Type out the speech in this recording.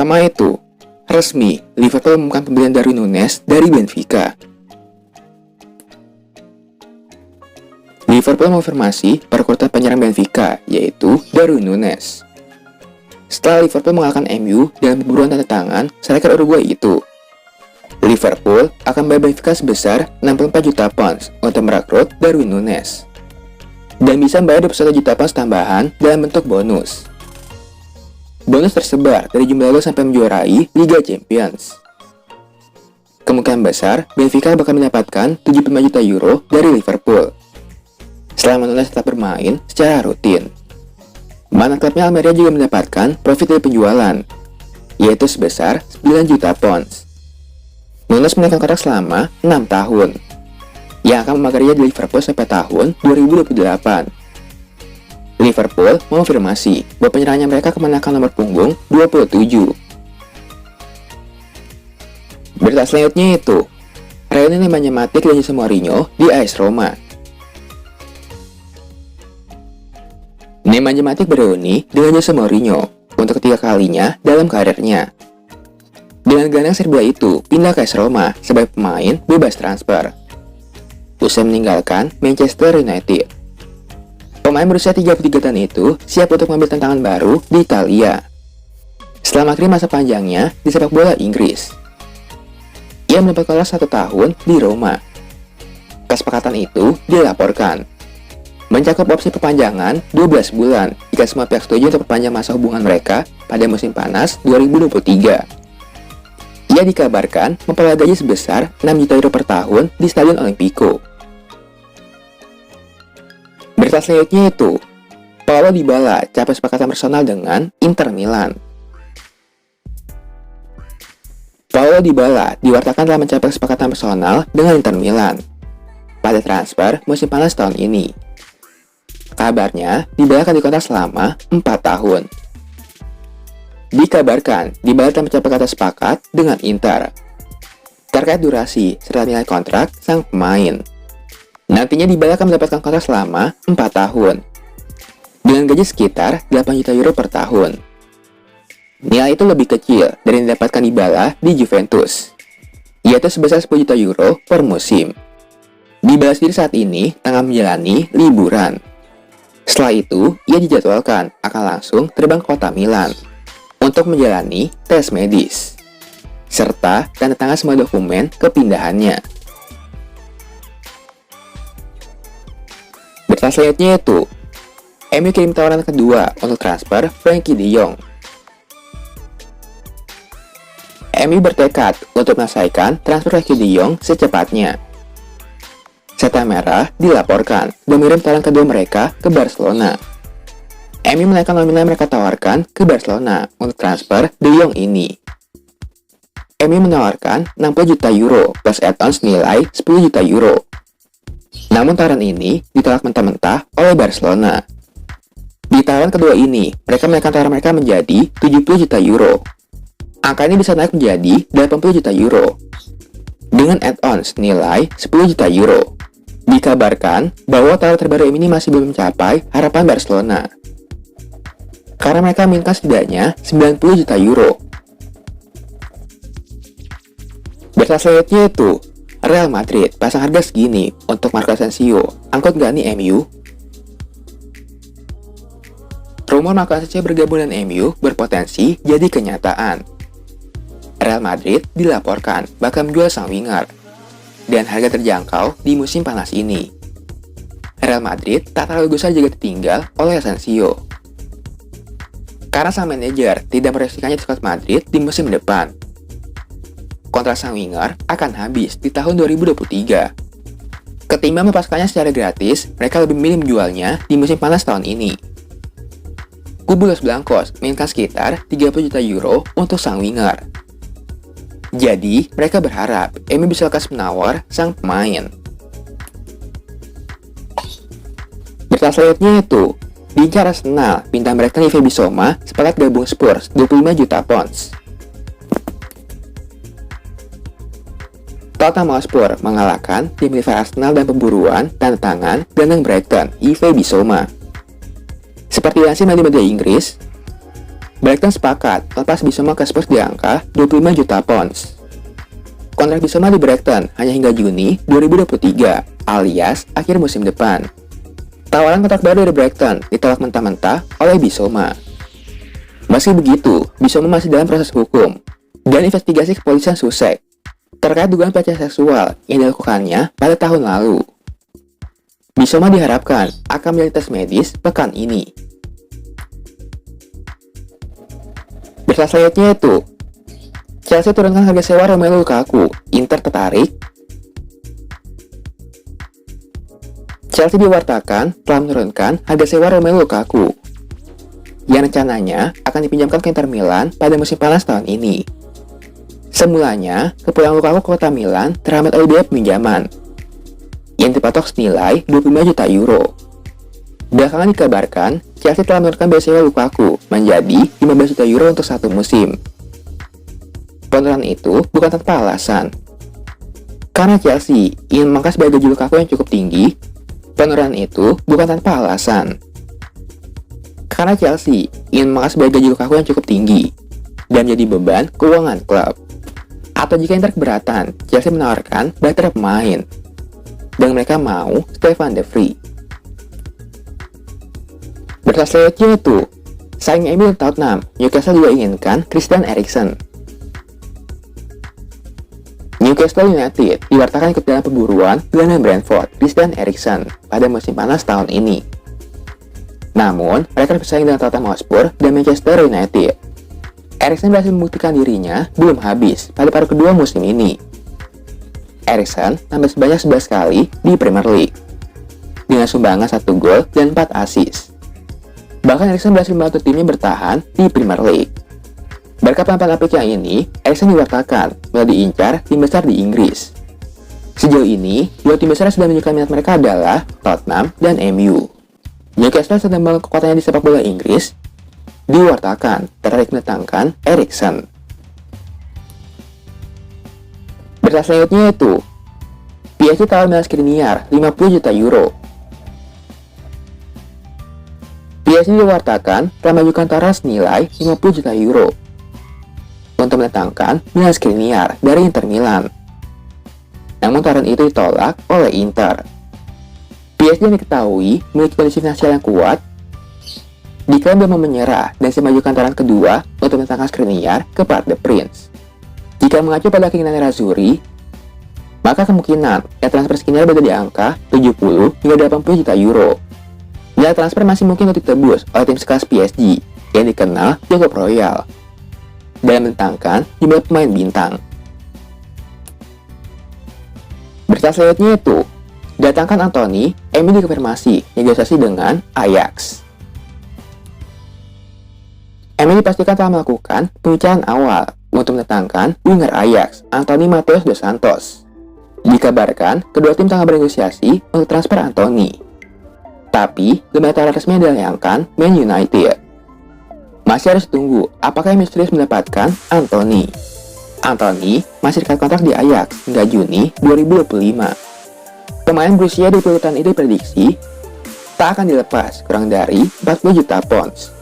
pertama itu, resmi, Liverpool mengumumkan pembelian Darwin Núñez dari Benfica. Liverpool mengonfirmasi perekrutan penyerang Benfica, yaitu Darwin Núñez. Setelah Liverpool mengalahkan MU dalam pemburuan tanda tangan striker Uruguay itu, Liverpool akan membayar Benfica sebesar 64 juta pounds untuk merekrut Darwin Núñez, dan bisa membayar 21 juta pounds tambahan dalam bentuk bonus. Bonus tersebar dari jumlah gol sampai menjuarai Liga Champions. Kemungkinan besar, Benfica bakal mendapatkan 75 juta euro dari Liverpool selama Núñez tetap bermain secara rutin. Mana klubnya Almeria juga mendapatkan profit dari penjualan, yaitu sebesar 9 juta pounds. Núñez menaikkan kontrak selama 6 tahun, yang akan memagarinya di Liverpool sampai tahun 2028. Liverpool mengonfirmasi bahwa penyerangnya mereka kemenangan nomor punggung 27. Berita selanjutnya itu, reuni Nemanja Matic dan Jose Mourinho di AS Roma. Nemanja Matic bereuni dengan Jose Mourinho untuk ketiga kalinya dalam karirnya. Dengan gelandang Serbia itu pindah ke AS Roma sebagai pemain bebas transfer usai meninggalkan Manchester United. Pemain berusia 33 tahun itu siap untuk mengambil tantangan baru di Italia setelah mengakhiri masa panjangnya di sepak bola Inggris. Ia mendapat kontrak 1 tahun di Roma. Kesepakatan itu dilaporkan mencakup opsi perpanjangan 12 bulan jika semua pihak setuju untuk perpanjang masa hubungan mereka pada musim panas 2023. Ia dikabarkan memperoleh gaji sebesar 6 juta euro per tahun di Stadion Olimpico. Berita selanjutnya itu, Paulo Dybala capai kesepakatan personal dengan Inter Milan. Paulo Dybala diwartakan telah mencapai kesepakatan personal dengan Inter Milan pada transfer musim panas tahun ini. Kabarnya, Dybala akan dikontrak selama 4 tahun. Dikabarkan, Dybala telah mencapai kata sepakat dengan Inter terkait durasi serta nilai kontrak sang pemain. Nantinya Dybala akan mendapatkan kontrak selama 4 tahun dengan gaji sekitar 8 juta euro per tahun. Nilai itu lebih kecil dari yang didapatkan Dybala di Juventus, yaitu sebesar 10 juta euro per musim. Dybala sendiri saat ini tengah menjalani liburan. Setelah itu, ia dijadwalkan akan langsung terbang ke kota Milan untuk menjalani tes medis serta tanda tangan semua dokumen kepindahannya. Berita selanjutnya itu, MU kirim tawaran kedua untuk transfer Frenkie de Jong. MU bertekad untuk menyelesaikan transfer Frenkie de Jong secepatnya. Setan Merah dilaporkan mengirim tawaran kedua mereka ke Barcelona. MU menaikkan nominal yang mereka tawarkan ke Barcelona untuk transfer de Jong ini. MU menawarkan 60 juta euro plus add-ons nilai 10 juta euro. Namun tawaran ini ditolak mentah-mentah oleh Barcelona. Di tawaran kedua ini, mereka menaikkan tawaran mereka menjadi 70 juta euro. Angka ini bisa naik menjadi 80 juta euro dengan add-ons nilai 10 juta euro. Dikabarkan bahwa tawaran terbaru ini masih belum mencapai harapan Barcelona karena mereka minta setidaknya 90 juta euro. Berita selanjutnya itu, Real Madrid pasang harga segini untuk Marco Asensio, angkut nggak nih MU? Rumor Marco Asensio bergabung dengan MU berpotensi jadi kenyataan. Real Madrid dilaporkan bakal menjual sang winger dan harga terjangkau di musim panas ini. Real Madrid tak terlalu gusar jika ditinggal oleh Asensio karena sang manajer tidak mereksikannya di skuad Madrid di musim depan. Kontrak sang winger akan habis di tahun 2023. Ketimbang melepaskannya secara gratis, mereka lebih memilih menjualnya di musim panas tahun ini. Kubu Los Blancos menginginkan sekitar 30 juta euro untuk sang winger. Jadi, mereka berharap MU bisa lekas menawar sang pemain. Berita selanjutnya itu, diincar Arsenal, bintang Brighton Yves Bissouma sepakat gabung Spurs 25 juta pounds. Tottenham Hotspur mengalahkan tim rival Arsenal dan pemburuan tanda tangan gelandang Brighton Yves Bissouma. Seperti dilansir media Inggris, Brighton sepakat lepas Bissouma ke Spurs di angka 25 juta pounds. Kontrak Bissouma di Brighton hanya hingga Juni 2023, alias akhir musim depan. Tawaran kontrak baru dari Brighton ditolak mentah-mentah oleh Bissouma. Meski begitu, Bissouma masih dalam proses hukum dan investigasi kepolisian Sussex terkait dugaan pelecehan seksual yang dilakukannya pada tahun lalu. Bissouma diharapkan akan menjalani tes medis pekan ini. Berita selanjutnya itu, Chelsea turunkan harga sewa Romelu Lukaku, Inter tertarik. Chelsea diwartakan telah menurunkan harga sewa Romelu Lukaku, yang rencananya akan dipinjamkan ke Inter Milan pada musim panas tahun ini. Semulanya, kepulangan Lukaku ke kota Milan terhambat oleh biaya peminjaman, yang dipatok senilai 25 juta euro. Belakangan dikabarkan, Chelsea telah menurunkan biaya sewa Lukaku menjadi 15 juta euro untuk satu musim. Penurunan itu bukan tanpa alasan. Karena Chelsea ingin memangkas biaya gaji Lukaku yang cukup tinggi, penurunan itu bukan tanpa alasan. Karena Chelsea ingin memangkas biaya gaji Lukaku yang cukup tinggi dan jadi beban keuangan klub. Atau jika Inter keberatan, Chelsea menawarkan banyak pemain dan mereka mau Stefan De Vrij. Berita selanjutnya itu, saing MU dan Tottenham, Newcastle juga inginkan Christian Eriksen. Newcastle United diwartakan ikut dalam pemburuan gelandang Brentford, Christian Eriksen, pada musim panas tahun ini. Namun, mereka bersaing dengan Tottenham Hotspur dan Manchester United. Eriksen berhasil membuktikan dirinya belum habis pada paruh kedua musim ini. Eriksen tampil sebanyak 11 kali di Premier League, dengan sumbangan 1 gol dan 4 assist. Bahkan Eriksen berhasil membantu timnya bertahan di Premier League. Berkat penampilan apiknya ini, Eriksen diwartakan mulai diincar tim besar di Inggris. Sejauh ini, dua tim besar yang sudah menunjukkan minat mereka adalah Tottenham dan MU. Newcastle sedang membangun kekuatannya di sepak bola Inggris, diwartakan tertarik mendatangkan Eriksen. Berita selanjutnya itu, PSG tawar Milan Skriniar 50 juta euro. PSG diwartakan telah mengajukan tawaran senilai 50 juta euro untuk mendatangkan Milan Skriniar dari Inter Milan. Namun tawaran itu ditolak oleh Inter. PSG yang diketahui memiliki kondisi finansial yang kuat diklaim belum menyerah dan siap mengajukan tawaran kedua untuk mendatangkan Skriniar ke Parc des Princes. Jika mengacu pada keinginan Nerazzurri, maka kemungkinan transfer Skriniar berada di angka 70 hingga 80 juta euro. Nilai transfer masih mungkin untuk ditebus oleh tim sekelas PSG yang dikenal cukup royal dalam mendatangkan jumlah pemain bintang. Berita selanjutnya itu, datangkan Anthony, MU dikonfirmasi negosiasi dengan Ajax. MU dipastikan telah melakukan pembicaraan awal untuk mendatangkan winger Ajax, Anthony Matheus dos Santos. Dikabarkan, kedua tim tengah bernegosiasi untuk transfer Anthony. Tapi, lembaga tawaran resmi yang dilayangkan Man United. Masih harus tunggu apakah MU serius mendapatkan Anthony. Anthony masih dekat kontrak di Ajax hingga Juni 2025. Pemain berusia 20 tahun itu diprediksi tak akan dilepas kurang dari 40 juta pounds.